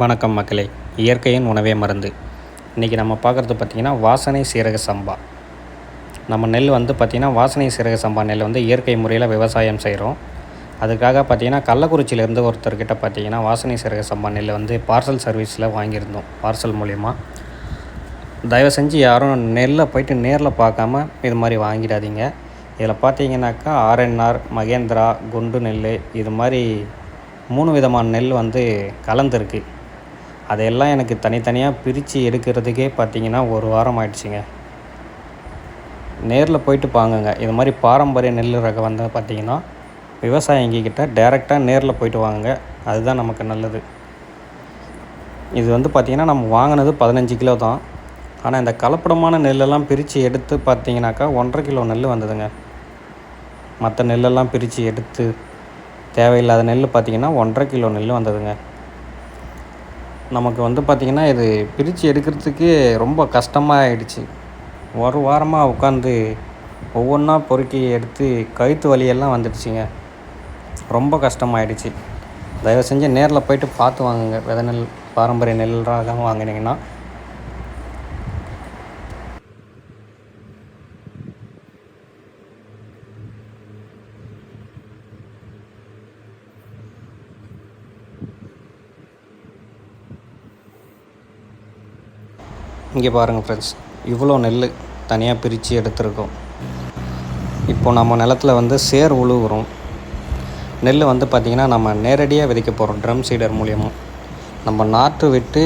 வணக்கம் மக்களே. இயற்கையின் உணவே மருந்து. இன்றைக்கி நம்ம பார்க்குறது பார்த்திங்கன்னா வாசனை சீரக சம்பா. நம்ம நெல் பார்த்திங்கன்னா வாசனை சீரக சம்பா நெல் இயற்கை முறையில் விவசாயம் செய்கிறோம். அதுக்காக பார்த்திங்கன்னா கள்ளக்குறிச்சியிலேருந்து ஒருத்தர்கிட்ட பார்த்திங்கன்னா வாசனை சீரக சம்பா நெல் பார்சல் சர்வீஸில் வாங்கியிருந்தோம். பார்சல் மூலிமா தயவு செஞ்சு யாரும் நெல்லை போய்ட்டு நேரில் பார்க்காம இது மாதிரி வாங்கிடாதீங்க. இதில் பார்த்தீங்கன்னாக்கா ஆர்என்ஆர், மகேந்திரா, குண்டு நெல் இது மாதிரி 3 விதமான நெல் கலந்துருக்கு. அதையெல்லாம் எனக்கு தனித்தனியாக பிரித்து எடுக்கிறதுக்கே பார்த்திங்கன்னா 1 வாரம் ஆயிடுச்சுங்க. நேரில் போயிட்டு பாருங்க. இது மாதிரி பாரம்பரிய நெல் ரகம் பார்த்திங்கன்னா விவசாயிங்கிட்ட டைரெக்டாக நேரில் போயிட்டு வாங்குங்க. அதுதான் நமக்கு நல்லது. இது பார்த்திங்கன்னா நம்ம வாங்கினது 15 கிலோ தான். ஆனால் இந்த கலப்படமான நெல்லெல்லாம் பிரித்து எடுத்து பார்த்திங்கனாக்கா 1.5 கிலோ நெல் வந்ததுங்க. மற்ற நெல்லெல்லாம் பிரித்து எடுத்து தேவையில்லாத நெல் பார்த்திங்கன்னா 1.5 கிலோ நெல் வந்ததுங்க. நமக்கு பார்த்திங்கன்னா இது பிரித்து எடுக்கிறதுக்கே ரொம்ப கஷ்டமாக ஆகிடுச்சு. 1 வாரமாக உட்காந்து ஒவ்வொன்றா பொறுக்கி எடுத்து கழுத்து வலியெல்லாம் வந்துடுச்சுங்க. ரொம்ப கஷ்டமாயிடுச்சு. தயவு செஞ்சு நேரில் போய்ட்டு பார்த்து வாங்குங்க. விதை நெல், பாரம்பரிய நெல் ரகம் வாங்கினீங்கன்னா. இங்கே பாருங்கள் ஃப்ரெண்ட்ஸ், இவ்வளோ நெல் தனியாக பிரித்து எடுத்துருக்கோம். இப்போ நம்ம நிலத்தில் சேர் உழுவுறோம். நெல் பார்த்திங்கன்னா நம்ம நேரடியாக விதைக்க போகிறோம். ட்ரம் சீடர் மூலியமாக நம்ம நாற்று விட்டு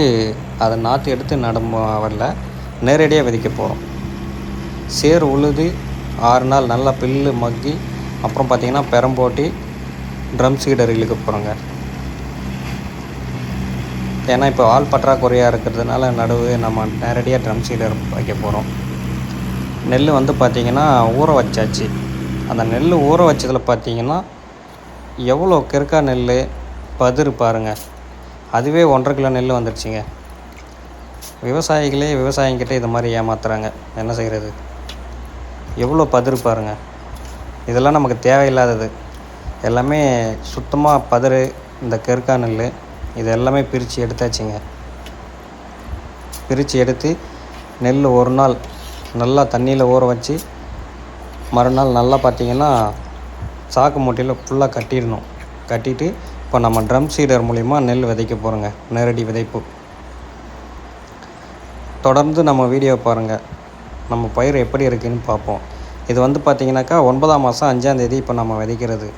அதை நாற்று எடுத்து நடும் வரல, நேரடியாக விதைக்க போகிறோம். சேர் உழுது 6 நாள் நல்லா பில்லு மக்கி அப்புறம் பார்த்திங்கன்னா பெரம்போட்டி ட்ரம் சீடர் இழுக்க போகிறோங்க. ஏன்னா இப்போ ஆள் பற்றாக்குறையாக இருக்கிறதுனால நடுவு நம்ம நேரடியாக ட்ரம் சீடர் வைக்க போகிறோம். நெல் பார்த்திங்கன்னா ஊற வச்சாச்சு. அந்த நெல் ஊற வச்சதில் பார்த்திங்கன்னா எவ்வளோ கிறுக்கா நெல் பதிரு பாருங்கள். அதுவே 1.5 கிலோ நெல் வந்துடுச்சுங்க. விவசாயிங்கிட்ட இது மாதிரி ஏமாத்துறாங்க. என்ன செய்கிறது? எவ்வளோ பதிரு பாருங்கள். இதெல்லாம் நமக்கு தேவையில்லாதது. எல்லாமே சுத்தமாக பதிரு, இந்த கிறுக்கா நெல் இது எல்லாமே பிரித்து எடுத்தாச்சுங்க. பிரித்து எடுத்து நெல் 1 நாள் நல்லா தண்ணியில் ஊற வச்சு மறுநாள் நல்லா பார்த்திங்கன்னா சாக்கு மூட்டையில் ஃபுல்லாக கட்டிடணும். கட்டிட்டு இப்போ நம்ம ட்ரம் சீடர் மூலிமா நெல் விதைக்க போகிறோங்க. நேரடி விதைப்பு. தொடர்ந்து நம்ம வீடியோ பாருங்கள். நம்ம பயிர் எப்படி இருக்குதுன்னு பார்ப்போம். இது பார்த்திங்கனாக்கா 9ஆம் மாதம் 5ஆம் தேதி இப்போ நம்ம விதைக்கிறது.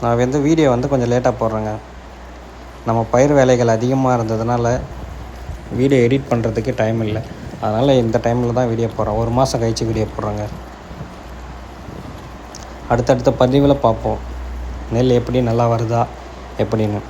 நான் வீடியோ கொஞ்சம் லேட்டாக போடுறேங்க. நம்ம பயிர் வேலைகள் அதிகமாக இருந்ததுனால வீடியோ எடிட் பண்ணுறதுக்கு டைம் இல்லை. அதனால் இந்த டைமில் தான் வீடியோ போடுறோம். 1 மாதம் கழித்து வீடியோ போடுறோங்க. அடுத்தடுத்த பதிவில் பார்ப்போம் நெல் எப்படி நல்லா வருதா எப்படின்னு.